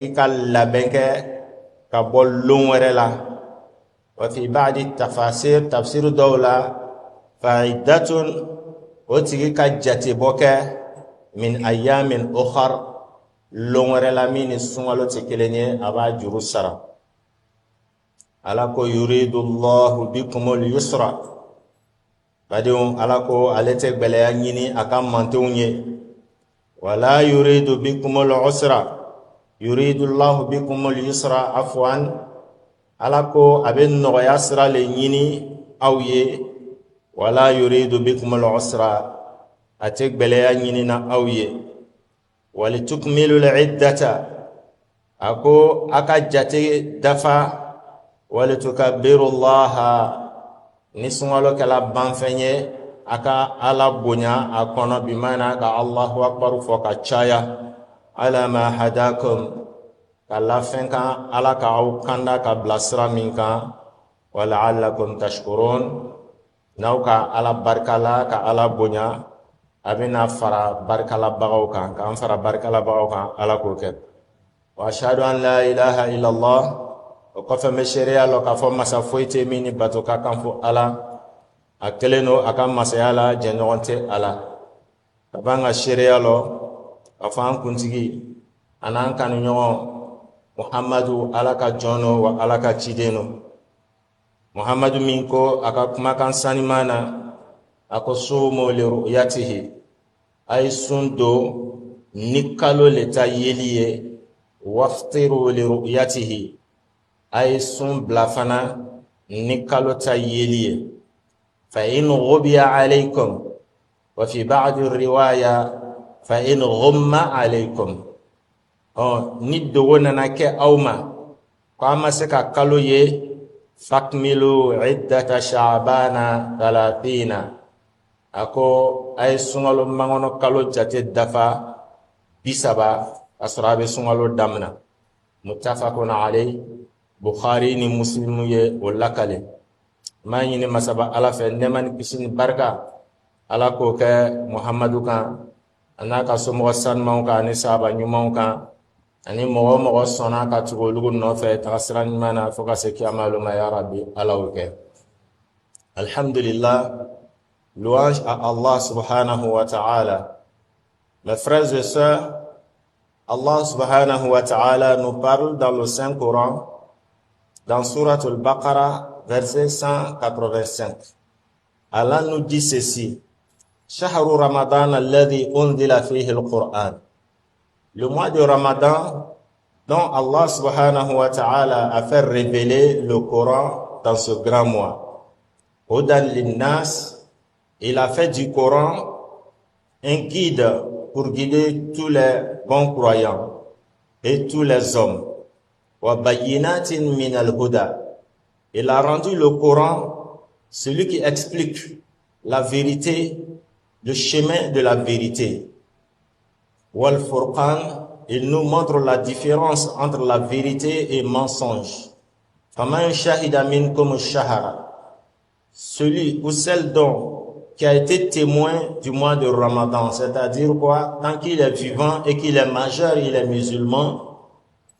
ka labɛn kɛ ka bɔ lon wɛrɛ la wa fi ba'di tafsir dɔw la fa'iddatun o tigi ka jate bɔ kɛ min ayamin ukhar lon wɛrɛ la min ni sunkalo tɛ kelen ye a b'a juru sara. Ala ko yuridu Allahu bikumul yusra, badenw Ala ko ale tɛ gbɛlɛya ɲini a ka mantenw ye, wala yuridu bikumul usra, yuridu Allahu bikumul yusra afwan, Ala ko a bɛ nɔgɔya sira le ɲini aw ye, wala yuridu bikumul usra, a tɛ gbɛlɛya ɲini na aw ye, walitukmilul iddata, a ko a ka jate dafa, walitukabbirullaha, ni sunkalo kɛla banfɛn ye a ka Ala bonya a kɔnɔ bimana ka Allahu akbar fɔ ka caya, ala ma hadakum, ka lafɛn kan Ala ka aw kanda ka bila sira min kan, wala'allakum tashkurun, n'aw ka Ala barikala ka Ala bonya a bɛna fara barikalabagaw kan, k'an fara barikalabagaw kan Ala k'o kɛ. Wa ashhadu an la ilaha illallah, o kɔfɛ n bɛ seereya lɔ k'a fɔ masa foyi tɛ min ni bato ka kan fo Ala, a kelen don a ka masaya la jɛɲɔgɔn tɛ a la. Ka ban ka seereya lɔ k'a fɔ an kuntigi a n'an kanuɲɔgɔn Muhamadu Ala ka jɔn don wa Ala ka ciden don. Muhamadu min ko a ka kumakan saniman na, a ko sumu li ru'yatihi, a ye sun don ni kalo le ta yeli ye, waftiru li ru'yatihi, a ye sun bila fana ni kalo ta yeli ye. Fa in ghubiya alaykum, wa fi ba'di riwaya fa in ghumma alaykum, ni dogo nana kɛ aw ma ko a ma se ka kalo ye, fakmilu iddata sha'bana 30, a ko a ye sunkalo mangɔnɔ kalo jate dafa 30 ka sɔrɔ a bɛ sunkalo damina. Muttafaqun alayhi, Bukhari ni Muslim ye o lakale. Maa ɲini masaba Ala fɛ nɛɛma ni kisi ni barika Ala k'o kɛ Muhamadu kan, a n'a ka somɔgɔ sanumanw kan ani sahaba ɲumanw kan, ani mɔgɔ o mɔgɔ sɔnna ka tugu olu nɔfɛ taga sira ɲuman na fo ka se kiyama ma, ya Rabbi, Ala y'o kɛ. Alhamdulillah, louange à Allah subhanahu wa ta'ala. Mes frères et sœurs, Allah subhanahu wa ta'ala nous parle dans le Saint-Coran, dans Surat al-Baqarah, verset 185. Allah nous dit ceci: Shahru Ramadan alladhi unzila fihi al-Qur'an. Le mois de Ramadan dont Allah subhanahu wa ta'ala a fait révéler le Coran dans ce grand mois. Hudan linnas, il a fait du Coran un guide pour guider tous les bons croyants et tous les hommes. Wa bayyinatin min al-huda, il a rendu le Coran celui qui explique la vérité, le chemin de la vérité. Wal Furqan, il nous montre la différence entre la vérité et mensonge. Faman shahida minkum ash-shahra, celui ou celle dont qui a été témoin du mois de Ramadan, c'est-à-dire quoi? Tant qu'il est vivant et qu'il est majeur, il est musulman,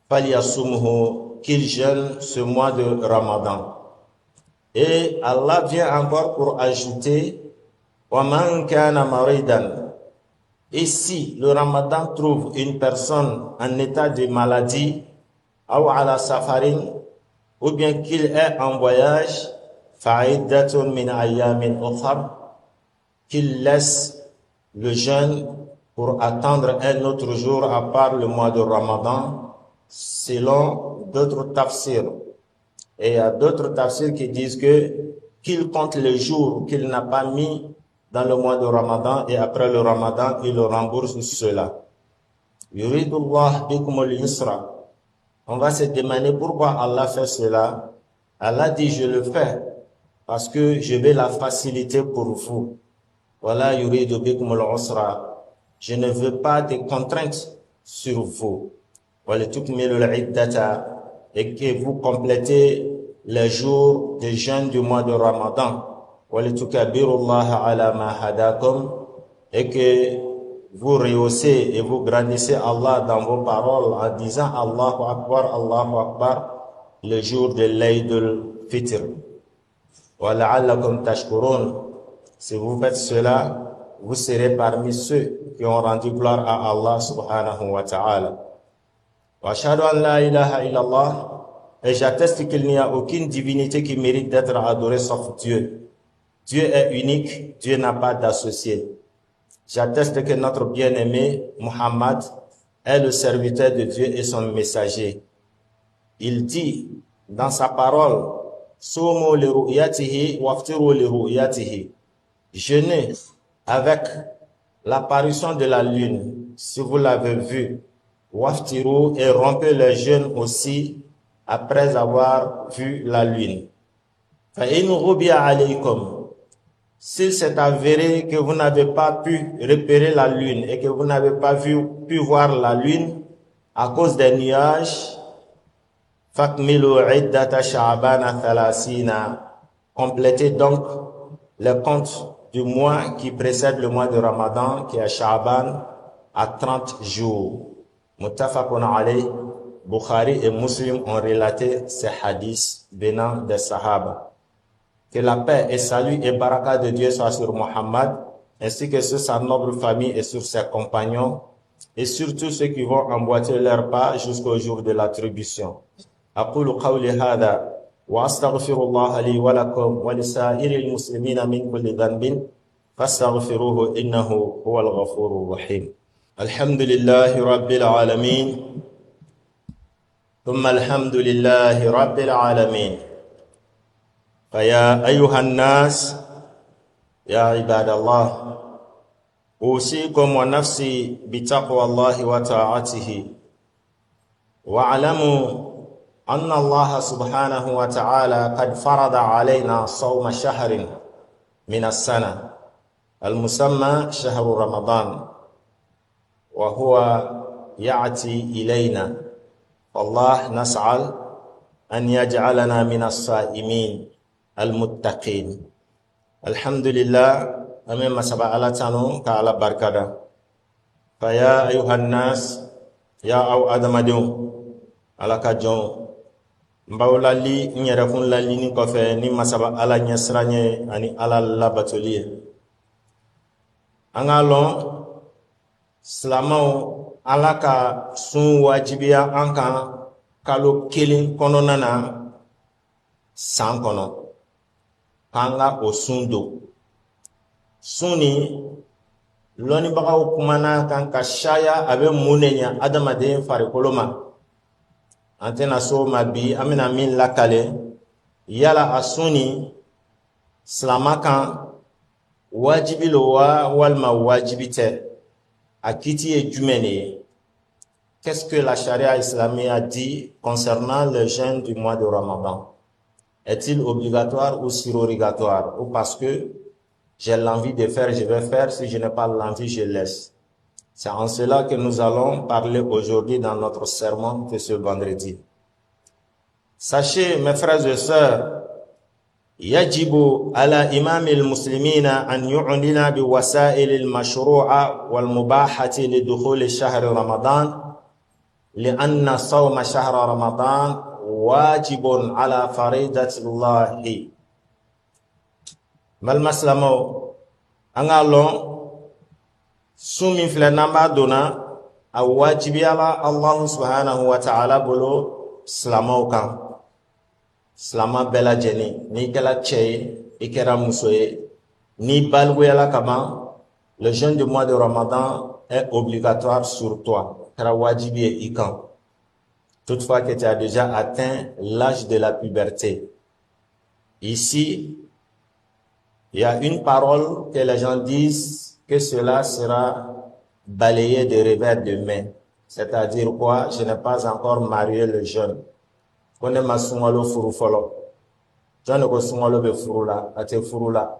falyasumhu, qu'il jeûne ce mois de Ramadan. Et Allah vient encore pour ajouter wa man kana maridan, et si le Ramadan trouve une personne en état de maladie, ou ala safarin, ou bien qu'il est en voyage, fa'iddatun min ayyamin ukhar, qu'il laisse le jeûne pour attendre un autre jour à part le mois de Ramadan, selon d'autres tafsirs. Et il y a d'autres tafsirs qui disent qu'il compte les jours qu'il n'a pas mis dans le mois de Ramadan, et après le Ramadan, il rembourse cela. Yuridullah bikumul yusra. On va se demander pourquoi Allah fait cela. Allah dit: je le fais parce que je vais la faciliter pour vous. Voilà, yuridu bikumul usra. Je ne veux pas de contraintes sur vous. Walitukmilul iddata, et que vous complétez les jours de jeûne du mois de Ramadan. Walitukabbirullaha ala ma hadakum, et que vous rehaussez et vous grandissez Allah dans vos paroles en disant Allahu Akbar le jour de l'Eid al-Fitr. Wa la'allakum tashkurun. Si vous faites cela, vous serez parmi ceux qui ont rendu gloire à Allah subhanahu wa ta'ala. Wa ashhadu an la ilaha illallah. Et j'atteste qu'il n'y a aucune divinité qui mérite d'être adorée sauf Dieu. Dieu est unique, Dieu n'a pas d'associé. J'atteste que notre bien-aimé Muhammad est le serviteur de Dieu et son messager. Il dit dans sa parole, Sumu li ru'yatihi waftiru li ru'yatihi. Jeûnez avec l'apparition de la lune, si vous l'avez vue. Waftiru, et rompez le jeûne aussi après avoir vu la lune. Fa in ghubiya alaykum. S'il s'est avéré que vous n'avez pas pu repérer la lune et que vous n'avez pas pu voir la lune à cause des nuages, fakmilu iddata sha'bana thalasina. Complétez donc le compte du mois qui précède le mois de Ramadan, qui est Sha'ban, à 30 jours. Muttafaqun alayh. Bukhari et Muslim ont relaté ces hadiths venant des Sahaba. Que la paix et salut et baraka de Dieu soient sur Muhammad, ainsi que sur sa noble famille et sur ses compagnons, et sur tous ceux qui vont emboîter leur pas jusqu'au jour de l'attribution. Aqulu qawli hadha wa astaghfirullah li wa lakum wa li sa'iril muslimina min kulli dhanbin fastaghfiruhu innahu huwal ghafurur rahim. Alhamdulillahi rabbil alamin. ثم الحمد لله رب العالمين. فيا أيها الناس يا عباد الله أوصيكم ونفسي بتقوى الله وطاعته واعلموا أن الله سبحانه وتعالى قد فرض علينا صوم شهر من السنة المسمى شهر رمضان وهو يأتي إلينا. Allah nas'al an yaj'alana minas sa'imin al-muttaqin. Alhamdulillah, amin masaba ala tanu ka ala barkada. Faya ayuhan nas, ya aw adamadion, ala ka jon. Mbawlali nyere kun lali ni kofe ni masaba ala nyesranye ani ala labatoliye. Angalon slamaw ala ka sun wajibiya an kan kalo kelen kɔnɔna na san kɔnɔ k'an ka o sun don. Sun ni lɔnnibagaw kumana kan ka caya a bɛ mun de ɲɛ adamaden farikolo ma. An tɛna so ma bi an bɛna min lakale yala a sun ni silama kan wajibi lo wa walima wajibi tɛ. A kiti est jumɛn? Qu'est-ce que la charia islamique a dit concernant le jeûne du mois de Ramadan? Est-il obligatoire ou surrogatoire? Ou parce que j'ai l'envie de faire, je vais faire, si je n'ai pas l'envie, je laisse. C'est en cela que nous allons parler aujourd'hui dans notre sermon de ce vendredi. Sachez, mes frères et sœurs, يجب على إمام المسلمين أن يعلن بوسائل المشروعة والمباحة لدخول شهر رمضان لأن صوم شهر رمضان واجب على فريضة الله. ما المسلم أنغالون سومي فلنما دونا أو واجب على الله سبحانه وتعالى بلو سلاموكا. Silama bɛɛ lajɛlen n'i kɛra cɛ ye i kɛra muso ye n'i balikoyala kaban, le jeûne du mois de Ramadan est obligatoire sur toi. Kɛra wajibi ye i kan. Toutefois que tu as déjà atteint l'âge de la puberté. Ici, il y a une parole que les gens disent que cela sera balayé de revers de main. C'est-à-dire quoi? Je n'ai pas encore marié le jeune. Kone ma sungalo furu folo. Jone ko sungalo be furu la, ate furu la.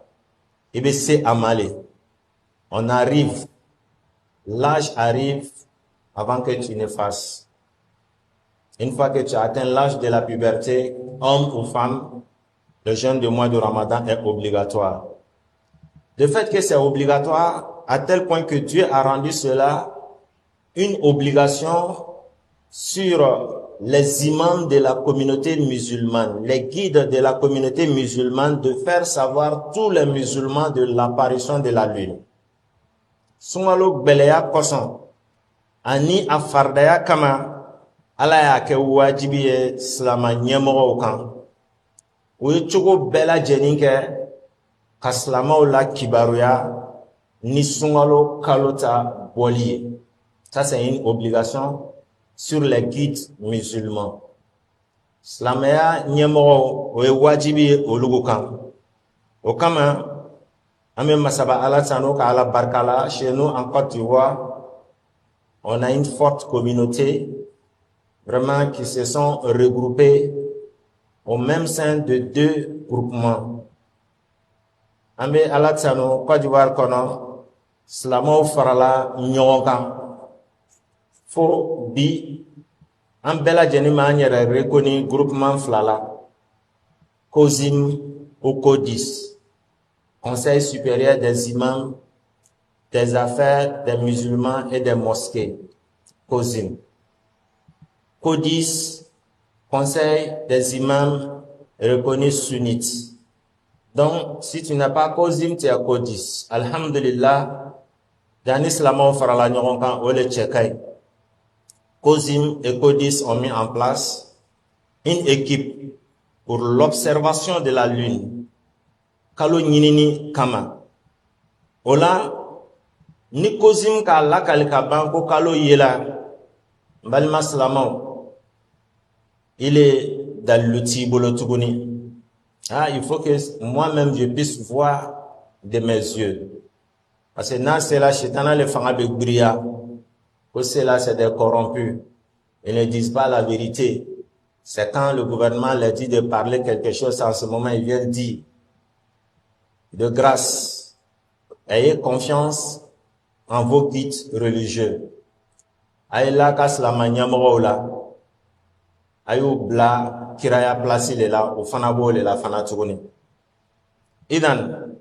Ibe se amale. On arrive, l'âge arrive avant que tu ne fasses. Une fois que tu as atteint l'âge de la puberté, homme ou femme, le jeûne du mois de Ramadan est obligatoire. Le fait que c'est obligatoire à tel point que Dieu a rendu cela une obligation sur les imams de la communauté musulmane, les guides de la communauté musulmane, de faire savoir tous les musulmans de l'apparition de la lune. Sungalo gbeleya koson ani a fardaya kama ala y'a kɛ wajibi ye silama ɲɛmɔgɔw kan. U ye cogo bɛɛ lajɛlen kɛ ka silamaw la kibaruya ni sungalo kalo ta bɔli ye. Ça, c'est une obligation sur les guides musulmans. Silamɛya ɲɛmɔgɔw o ye wajibi ye olu kan. O kama an bɛ masaba ala tanu ka ala barika la. Chez nous en Côte d'Ivoire, on a une forte communauté vraiment qui se sont regroupés au même sein de 2 groupements. An bɛ ala tanu Côte d'Ivoire kɔnɔ silamaw farala ɲɔgɔn kan. Fo bi an bɛɛ lajɛlen m'an yɛrɛ reconi groupement 2 la. COSIM ou CODIS, Conseil supérieur des imams des affaires des musulmans et des mosquées. COSIM. CODIS, Conseil des imams reconnus sunnites. Donc, si tu n'as pas COSIM, tu as CODIS. Alhamdulillah, dans l'islam, on fera la nyoronkan ou le tchekay. COSIM et CODIS ont mis en place une équipe pour l'observation de la lune. Kalo nyinini kama. Ola, ni COSIM ka lakali ka banko kalo yela, balima salamaw, il est dans l'outil bolotuguni. Ah, il faut que moi-même je puisse voir de mes yeux. Parce que dans cela, chétana le fanga be bria. Que cela, c'est des corrompus. Ils ne disent pas la vérité. C'est quand le gouvernement leur dit de parler quelque chose, en ce moment, ils viennent dire. De grâce, ayez confiance en vos guides religieux. Ayez la casse la maniamoro la. Ayez bla kiraya place la, ou fanabo la fanatuguni. Idan,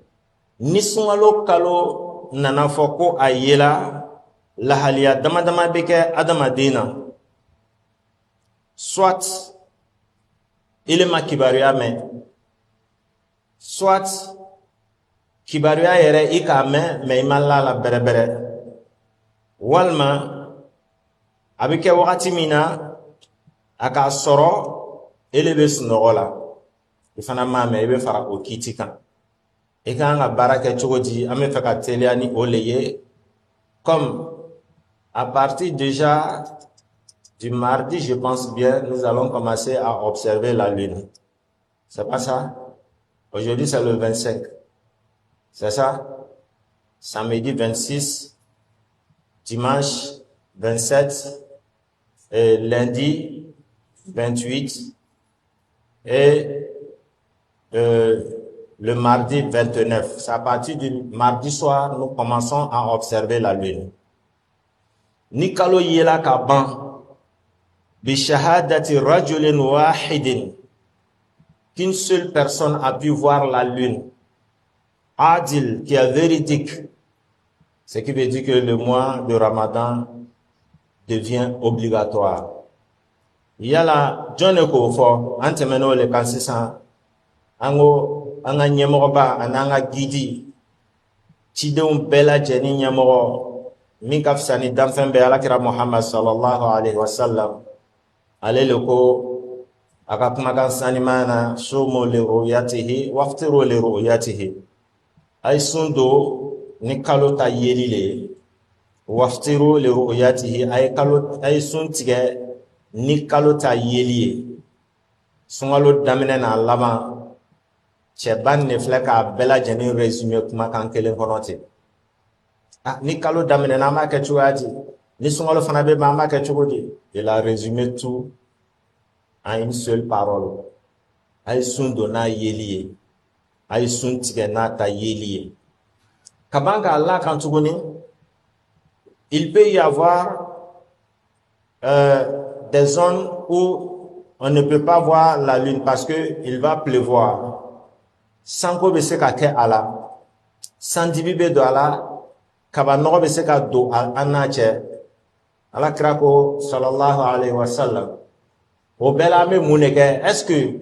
nisungalo kalo nanafoko ayela, lahalia damadama beke adamadina. Soit, il est ma kibaruya mais, soit, kibaruya yere ika mais imala la bere bere. Walma, abike wakati mina, aka soro, elebe sunoro la. Ifana mame, ebe fara okiti kan. Eka nga barake chogoji, ame feka telia ni oleye. Comme, à partir déjà du mardi, je pense bien, nous allons commencer à observer la lune. C'est pas ça? Aujourd'hui, c'est le 25. C'est ça? Samedi 26, dimanche 27, et lundi 28, et le mardi 29. C'est à partir du mardi soir, nous commençons à observer la lune. Nikalo yela kaban. Bishahadati rajulin wahidin, qu'une seule personne a pu voir la lune. Adil, qui est véridique. Ce qui veut dire que le mois de Ramadan devient obligatoire. Il y a la John Ekofo, antemeno le kansisan, ango, anga nyemoroba, ananga gidi, chideum bela jeni nyemoro, minkafsani damfembe alakira Muhammad sallallahu alayhi wa sallam. Ale loko akakumakan sanimana sumu li ru'yatihi waftiru li ru'yatihi. Ay sundo ni kalo ta yeli le waftiru li ru'yatihi ay sun tige ni kalo ta yeli. Sungalo damine na lama cheban ne fleka bela jeni resume kumakan kelen konote. Ah ni kalo damine na ma ke chuaji. Ni sungalo fana be ma ke chugodi. Il a résumé tout en une seule parole. Aïsun dona yeliye. Aïsun tigena ta yeliye. Kabanga Allah kantuguni, il peut y avoir des zones où on ne peut pas voir la lune parce que il va pleuvoir. Sans ko be se ka ke ala. Sans dibibe do ala kaba nɔgɔ bɛ se ka don an n'a cɛ alakira ko sallallahu alayhi wa sallam o bɛɛ la an bɛ mun de kɛ est-ce que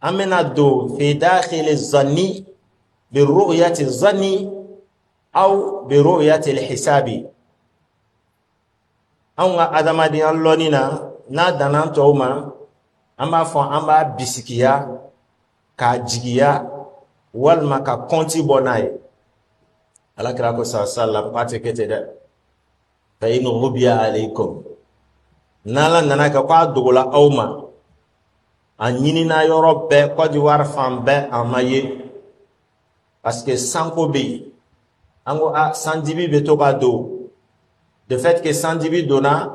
an bɛna don fi dakhili zanni bi ru'yati zanni aw bi ru'yati al-hisabi an ka adamadenya lɔnni na n'a danna tɔw ma an b'a fɔ an b'a bisikiya k'a jigiya walima ka kɔnti bɔ n'a ye alakira ko sallallahu alayhi wa sallam k'a tɛ kɛ ten dɛ fa in ghubiya alaykum n'ala nana kɛ k'a dogola aw ma a ɲinina yɔrɔ bɛɛ Côte d'Ivoire fan bɛɛ a ma ye parce que sanko bɛ yen an ko sanjibi bɛ to ka don de fait que sanjibi donna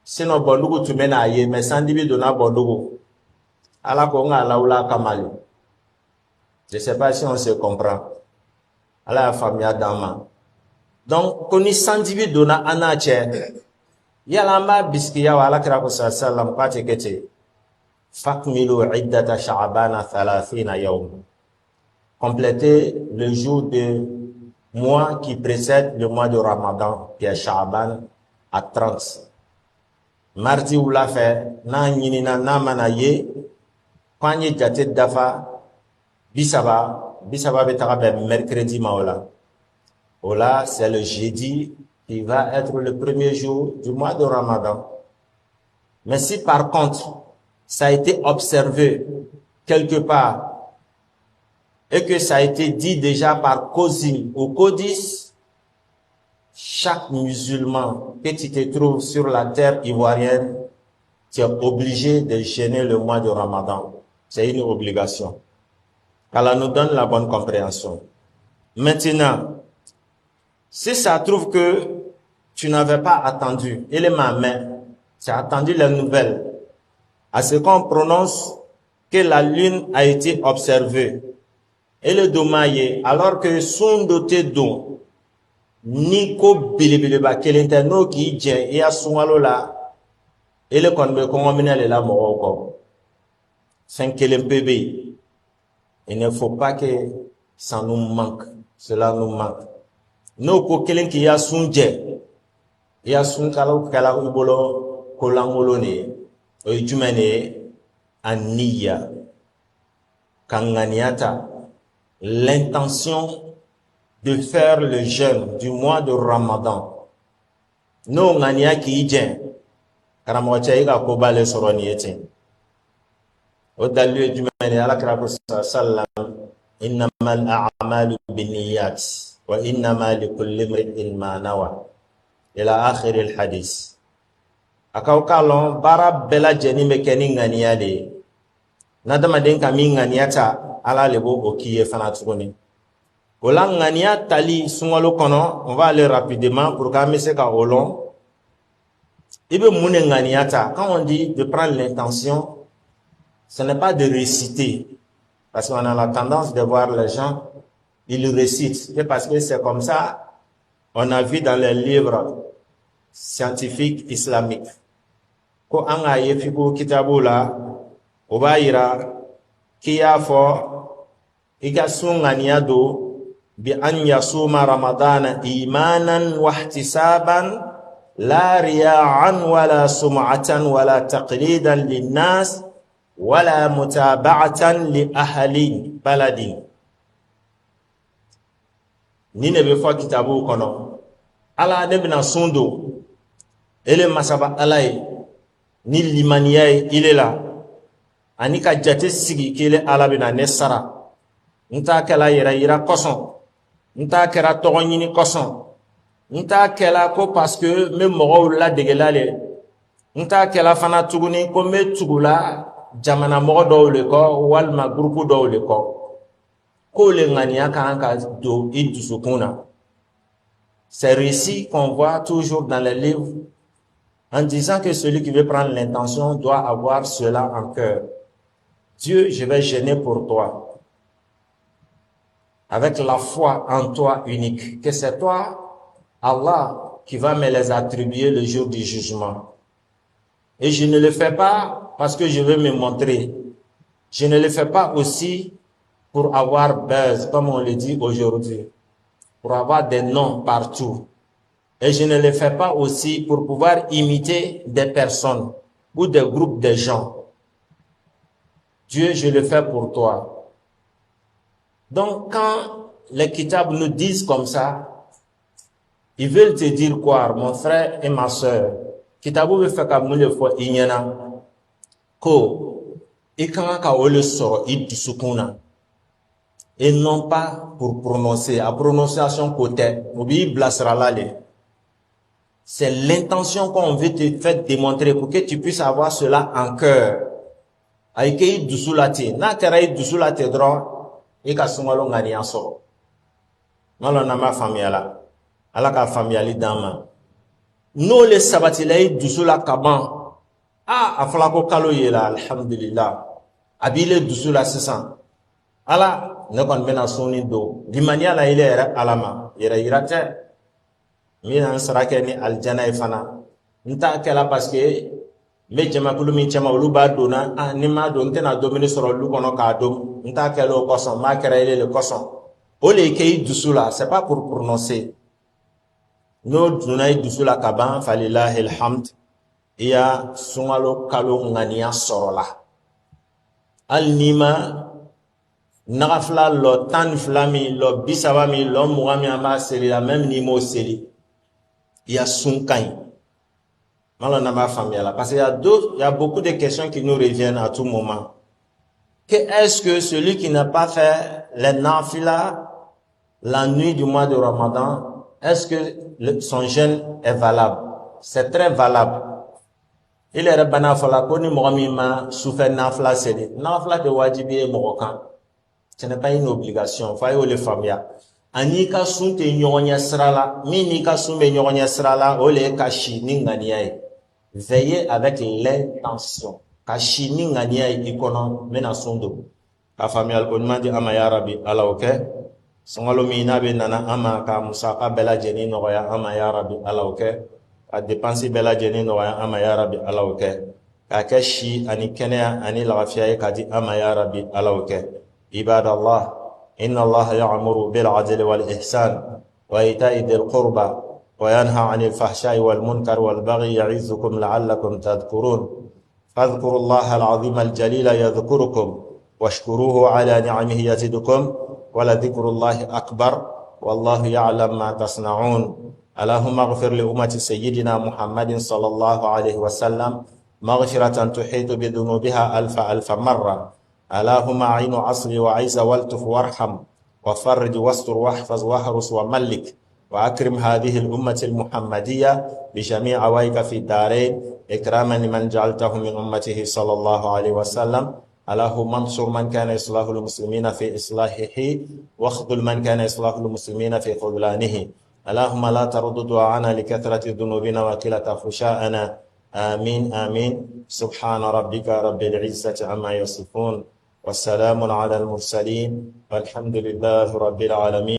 sinon bɔndugu tun bɛ n'a ye mais sanjibi donna bɔndugu ala ko n ka lawula kama le je sais pas si on se comprend ala y'a faamuya d'an ma donc ko ni sanjibi donna an n'a cɛ yala an b'a bisikiya wa alakira ko sallallahu alayhi wa sallam k'a tɛ kɛ ten fakmilu iddata sha'bana 30 yawm. Complétez le jour de mois qui précède le mois de Ramadan, qui est Sha'ban, à 30. Mardi ou la fait, na nyinina na manaye, quand y jate dafa, bisaba betara ben mercredi maola. Ola, c'est le jeudi qui va être le premier jour du mois de Ramadan. Mais si par contre, ça a été observé quelque part et que ça a été dit déjà par Kozim ou Codis, chaque musulman que tu te trouves sur la terre ivoirienne, tu es obligé de jeûner le mois de Ramadan. C'est une obligation. Allah nous donne la bonne compréhension. Maintenant, si ça trouve que tu n'avais pas attendu, il est ma main, tu as attendu les nouvelles, à ce qu'on prononce que la lune a été observée et le domaille alors que son doté don ni ko bilibeleba kelente no ki je ya sunwalo la ele kon be ko ngomina le la mo ko 5 bébé. Il ne faut pas que ça nous manque, cela nous manque. No ko kelen ki ya sunje ya sun kala ubolo ko langolo ne Aniya Kanganiata, l'intention de faire le jeûne du mois de Ramadan. No ngania ki jen karamocha iga ko bale soroni eten. O dalu jumane ala karabu sallam innamal a'malu binniyat wa innama likulli imrin ma nawa ila akhir al hadith. Akaw kalon bara bela jeni me keni ngania de nadama den kami ngania ta ala lebo okiye fana tugoni ola ngania tali sungalo kono. On va aller rapidement pour qu'à se ka olon ibe mune ngania ta. Quand on dit de prendre l'intention, ce n'est pas de réciter parce qu'on a la tendance de voir les gens ils récitent et parce que c'est comme ça on a vu dans les livres scientifiques islamiques ko anga yefiku kitabula obayira kiyafo igasunganiya do bi an yasuma ramadana imanan wa ihtisaban la riya'an wala sum'atan wala taqlidan linnas wala mutaba'atan li ahli baladin. Ni ne be fo kitabu kono ala de bina sundo ele masaba alay ni limaniya il est là ani ka jate sigi kele ala bina ne sara nta kala yira koson nta kera togo ɲini koson nta kala ko parce que me mogo la degelale nta kala fana tuguni ko me tugula jamana mogo dɔw le ko walma groupe dɔw le ko le ŋaniya kan ka do i dusukun na. Ces récits qu'on voit toujours dans les livres en disant que celui qui veut prendre l'intention doit avoir cela en cœur. Dieu, je vais jeûner pour toi. Avec la foi en toi unique. Que c'est toi, Allah, qui va me les attribuer le jour du jugement. Et je ne le fais pas parce que je veux me montrer. Je ne le fais pas aussi pour avoir buzz, comme on le dit aujourd'hui. pour avoir des noms partout. Et je ne le fais pas aussi pour pouvoir imiter des personnes ou des groupes de gens. Dieu, je le fais pour toi. Donc, quand les kitabs nous disent comme ça, ils veulent te dire quoi, mon frère et ma soeur? Kitabu veut faire comme nous le faut ignana. Ko, ikanga ka ole soro idusukuna. Et non pas pour prononcer. À prononciation côté, oublie blasralale. C'est l'intention qu'on veut te faire démontrer pour que tu puisses avoir cela en cœur. Aïkei dusulati. Na kera dusulati dron, ika sumalo ngani asoro. Malo nama familiala. Ala ka familiali dama. No le sabatila dusula kaban. Afala ko kalo yela alhamdulillah. Abile dusula sisan. Ala ne kon bena soni do. Dimania la ile era alama. Yera irate. Mina sarake ni aljana ifana. Nta kela parce que me jama kulu min chama olu ba dona ni ma do ntena domini soro lu kono ka do nta kelo koson ma kera ile le koson. O le kei dusula, c'est pas pour prononcer. No dunay dusula kaban falillahi alhamd. Iya sungalo kalo ngania sorola. Al nima nagafla lo tan flami lo bisawami lo muami ama seli la même nimo seli. Iya sunkai. Malo na ma famille là parce qu'il y a beaucoup de questions qui nous reviennent à tout moment. Que est-ce que celui qui n'a pas fait les nafila la nuit du mois de Ramadan, est-ce que son jeûne est valable? C'est très valable. Il est bana fala ko ni mogami ma souffert nafla seli. Nafla de wajibi e mogokan. Ce n'est pas une obligation. Faut y le famia. Ani ka sunte nyonya srala, mini ka sumbe nyonya srala, ole kashi ni ngania. Veillez avec l'intention. Kashi ni ngania ikono mena sundo. Ka famia alkonma di ama ya rabbi ala oke. Songalo mina be nana ama ka musaka bela jeni noya ama ya rabbi ala oke. Ka dépenser bela jeni noya ama ya rabbi ala oke. Ka kashi ani kenya ani lafiya ka di ama ya rabbi ala oke. Ibadallah, inna Allah ya'muru bil 'adli wal ihsan wa ita'i dhil qurba wa yanha 'anil fahsha'i wal munkar wal baghi ya'izukum la'allakum tadhkurun. Fadhkurullaha al-'azima al-jalila yadhkurukum washkuruhu 'ala ni'amihi yazidukum wa la dhikrullahi akbar wallahu ya'lam ma tasna'un. Allahumma ighfir li ummati sayyidina Muhammadin sallallahu alayhi wa sallam maghfiratan tuhitu bi dhunubiha alfa marra. اللهم عين عصري وعيز والتف وارحم وفرج واستر واحفظ واحرس وملك وأكرم هذه الأمة المحمدية بجميع عوائك في الدارين إكراما لمن جعلته من أمته صلى الله عليه وسلم. اللهم انصر من كان يصلح المسلمين في إصلاحه واخذل من كان يصلح المسلمين في خذلانه. اللهم لا ترد دعاءنا لكثرة ذنوبنا وقلة فحشاءنا. آمين آمين. سبحان ربك رب العزة عما يصفون والسلام على المرسلين والحمد لله رب العالمين.